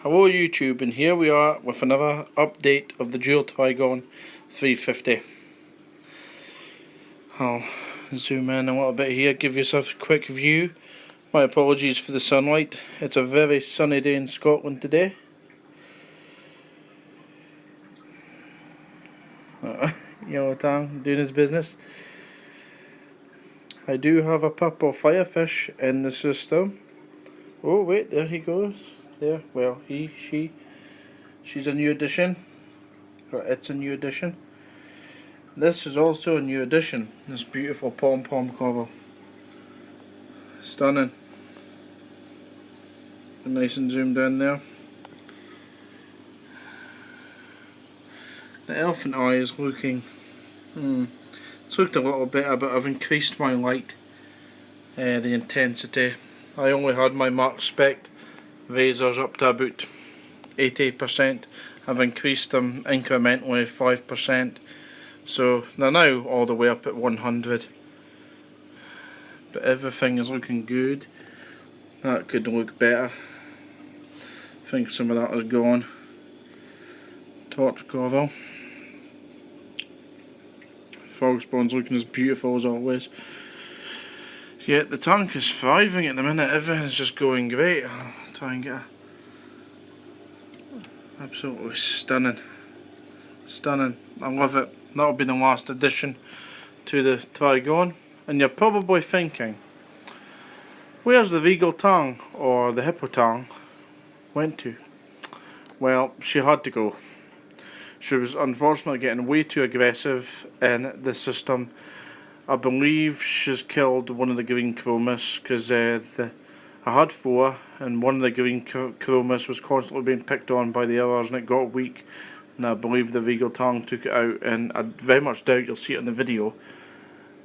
Hello YouTube, and here we are with another update of the Juwel Trigon 350. I'll zoom in a little bit here, give yourself a quick view. My apologies for the sunlight. It's a very sunny day in Scotland today. Yellow tang doing his business. I do have a purple firefish in the system. Oh wait, there he goes. There, well, she's a new addition. Or it's a new addition. This is also a new addition. This beautiful pom-pom cover. Stunning. Nice and zoomed in there. The elephant eye is looking... it's looked a little better, but I've increased my light. The intensity. I only had my Mark Spec razors up to about 80%. I've increased them incrementally 5%. So they're now all the way up at 100. But everything is looking good. That could look better. I think some of that is gone. Torch cover. Fog spawn's looking as beautiful as always. Yeah, the tank is thriving at the minute. Everything's just going great. I'll try and get a... Absolutely stunning. Stunning. I love it. That'll be the last addition to the Trigon. And you're probably thinking, where's the Regal Tang or the Hippo Tang went to? Well, she had to go. She was unfortunately getting way too aggressive in the system. I believe she's killed one of the green chromas because I had 4 and one of the green chromas was constantly being picked on by the others and it got weak. And I believe the Regal Tang took it out, and I very much doubt you'll see it in the video.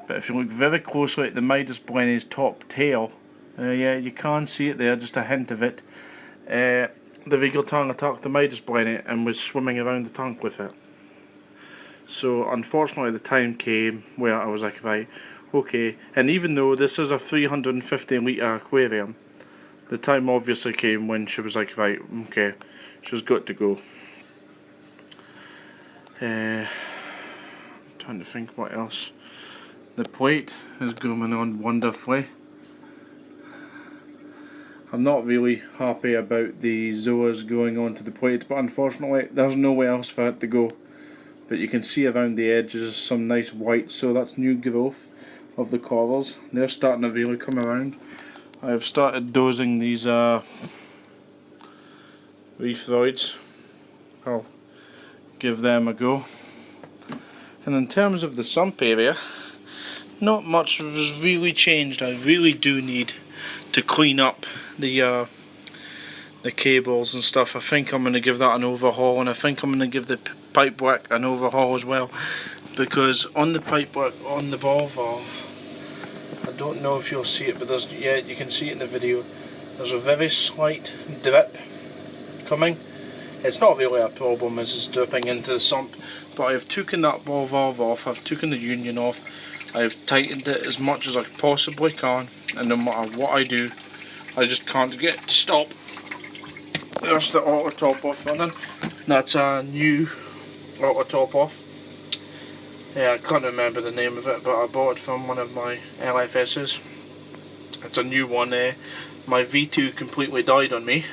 But if you look very closely at the Midas Blenny's top tail, yeah, you can see it there, just a hint of it. The Regal Tang attacked the Midas Blenny and was swimming around the tank with it. So unfortunately the time came where I was like, right, okay. And even though this is a 350 litre aquarium, the time obviously came when she was like, right, okay, she's got to go. Trying to think what else. The plate is going on wonderfully. I'm not really happy about the Zoas going onto the plate, but unfortunately there's nowhere else for it to go. But you can see around the edges some nice white, so that's new growth of the corals. They're starting to really come around. I've started dosing these Reefroids. I'll give them a go. And in terms of the sump area, not much has really changed. I really do need to clean up the cables and stuff. I think I'm going to give that an overhaul, and I think I'm going to give the pipework an overhaul as well, because on the pipework on the ball valve, I don't know if you'll see it, but there's, yeah, you can see it in the video, there's a very slight drip coming. It's not really a problem as it's dripping into the sump, but I've taken that ball valve off, I've taken the union off, I've tightened it as much as I possibly can, and no matter what I do, I just can't get it to stop. There's the auto top off running. That's a new auto top off. Yeah, I can't remember the name of it, but I bought it from one of my LFSs. It's a new one. My V2 completely died on me.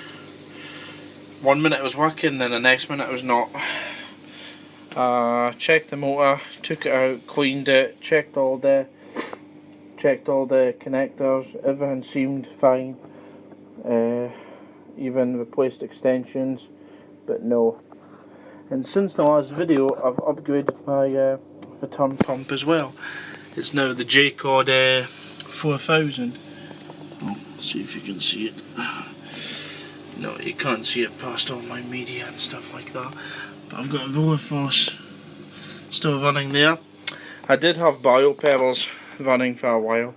1 minute it was working, then the next minute it was not. Checked the motor, took it out, cleaned it, checked all the connectors. Everything seemed fine. Even replaced extensions, but no. And since the last video, I've upgraded my return pump as well. It's now the J-Cod 4000. Oh, see if you can see it. No, you can't see it past all my media and stuff like that. But I've got Volaforce still running there. I did have bioperils running for a while,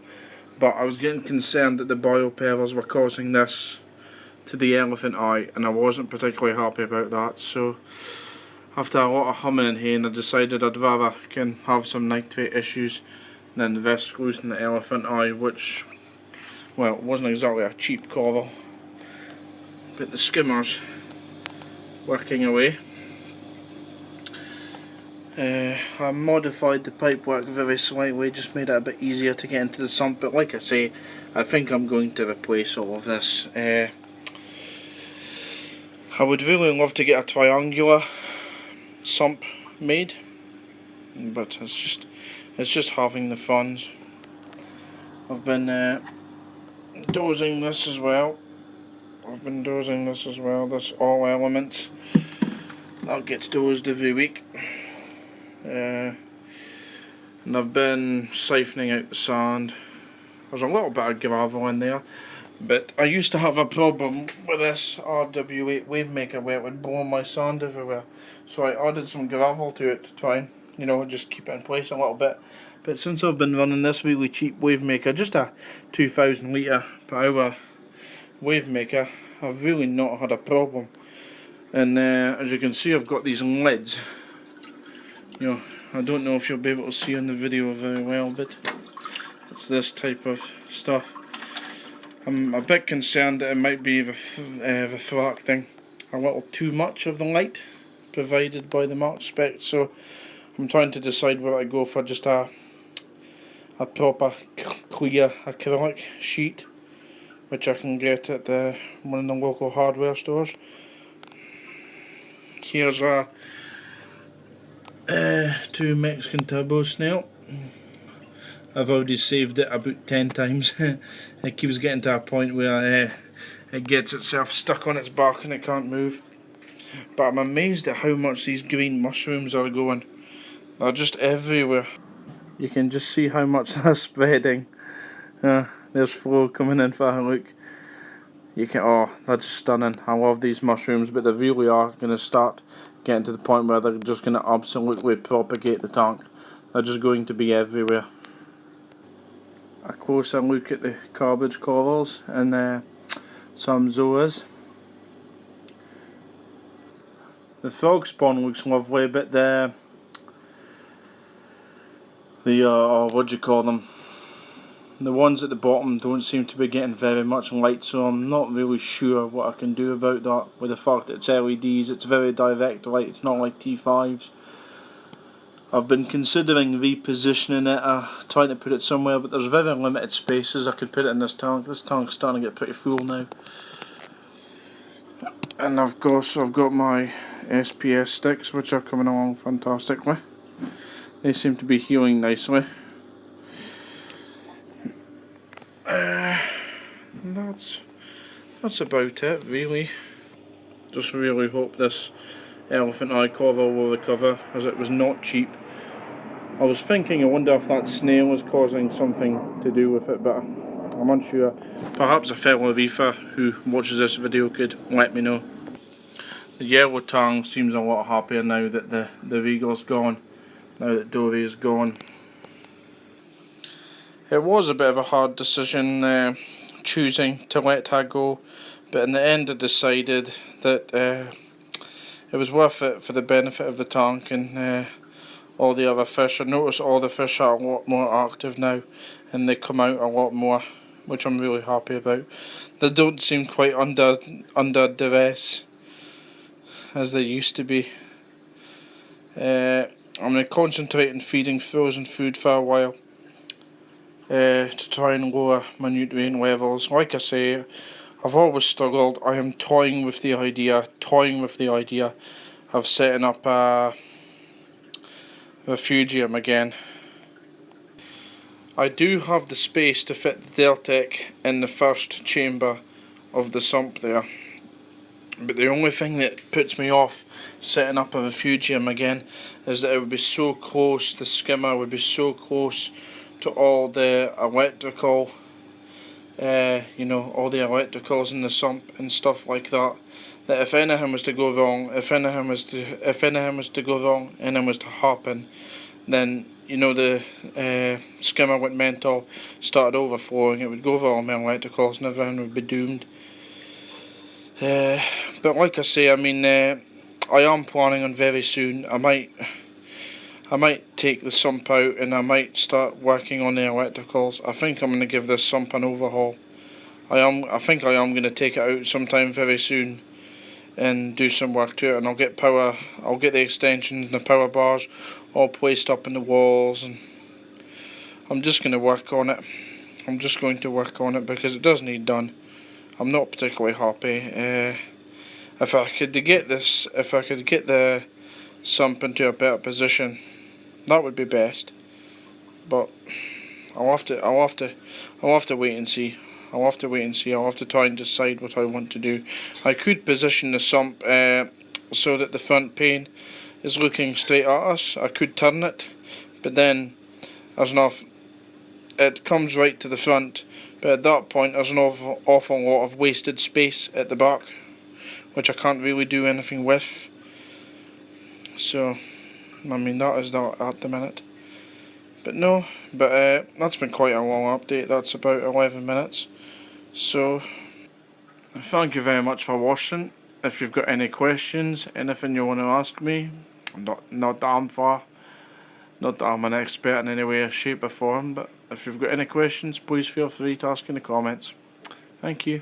but I was getting concerned that the bioperils were causing this to the elephant eye, and I wasn't particularly happy about that. So after a lot of humming and haying, I decided I'd rather have some nitrate issues than risk losing the elephant eye, which, well, it wasn't exactly a cheap coral. But the skimmers working away. I modified the pipework very slightly, just made it a bit easier to get into the sump, but like I say, I think I'm going to replace all of this. I would really love to get a triangular sump made, but it's just having the funds. I've been dozing this as well. This all elements. That gets dozed every week. And I've been siphoning out the sand. There's a little bit of gravel in there, but I used to have a problem with this RW8 wave maker where it would blow my sand everywhere. So I added some gravel to it to try and, you know, just keep it in place a little bit. But since I've been running this really cheap wave maker, just a 2,000 litre per hour wave maker, I've really not had a problem. And as you can see, I've got these lids. You know, I don't know if you'll be able to see on the video very well, but it's this type of stuff. I'm a bit concerned that it might be refracting a little too much of the light provided by the Mark spec, so I'm trying to decide whether I go for just a proper clear acrylic sheet, which I can get at one of the local hardware stores. Here's a 2 Mexican turbo snail. I've already saved it about 10 times. It keeps getting to a point where it gets itself stuck on its back and it can't move. But I'm amazed at how much these green mushrooms are going. They're just everywhere. You can just see how much they're spreading. There's Flo coming in for a look. They're just stunning. I love these mushrooms, but they really are going to start getting to the point where they're just going to absolutely propagate the tank. They're just going to be everywhere. A closer look at the cabbage corals and some zoas. The frog spawn looks lovely, but what do you call them? The ones at the bottom don't seem to be getting very much light, so I'm not really sure what I can do about that. With the fact that it's LEDs, it's very direct light, it's not like T5s. I've been considering repositioning it, trying to put it somewhere, but there's very limited spaces I could put it in this tank. This tank's starting to get pretty full now. And of course I've got my SPS sticks, which are coming along fantastically. They seem to be healing nicely. That's about it, really. Just really hope this elephant eye cover will recover, as it was not cheap. I was thinking, I wonder if that snail is causing something to do with it, but I'm unsure. Perhaps a fellow reefer who watches this video could let me know. The yellow tang seems a lot happier now that the Regal's gone, now that Dory is gone. It was a bit of a hard decision choosing to let her go, but in the end I decided that it was worth it for the benefit of the tank and all the other fish. I notice all the fish are a lot more active now and they come out a lot more, which I'm really happy about. They don't seem quite under duress as they used to be. I'm going to concentrate on feeding frozen food for a while to try and lower my nutrient levels. Like I say, I've always struggled. I am toying with the idea of setting up a refugium again. I do have the space to fit the Deltec in the first chamber of the sump there, but the only thing that puts me off setting up a refugium again is that it would be so close, the skimmer would be so close to all the electrical, all the electricals in the sump and stuff like that, that if anything was to go wrong, anything was to happen, then the skimmer went mental, started overflowing, it would go over all my electricals and everything would be doomed. But like I say, I am planning on very soon, I might take the sump out and I might start working on the electricals. I think I'm going to give this sump an overhaul. I think I am going to take it out sometime very soon and do some work to it, and I'll get the extensions and the power bars all placed up in the walls, and I'm just going to work on it. I'm just going to work on it because it does need done. I'm not particularly happy. If I could get the sump into a better position, that would be best. But I'll have to wait and see. I'll have to try and decide what I want to do. I could position the sump so that the front pane is looking straight at us. I could turn it, but then it comes right to the front. But at that point, there's an awful lot of wasted space at the back, which I can't really do anything with. So, I mean, that is that at the minute. But that's been quite a long update. That's about 11 minutes. So, thank you very much for watching. If you've got any questions, anything you want to ask me, not that I'm an expert in any way, shape or form, but if you've got any questions, please feel free to ask in the comments. Thank you.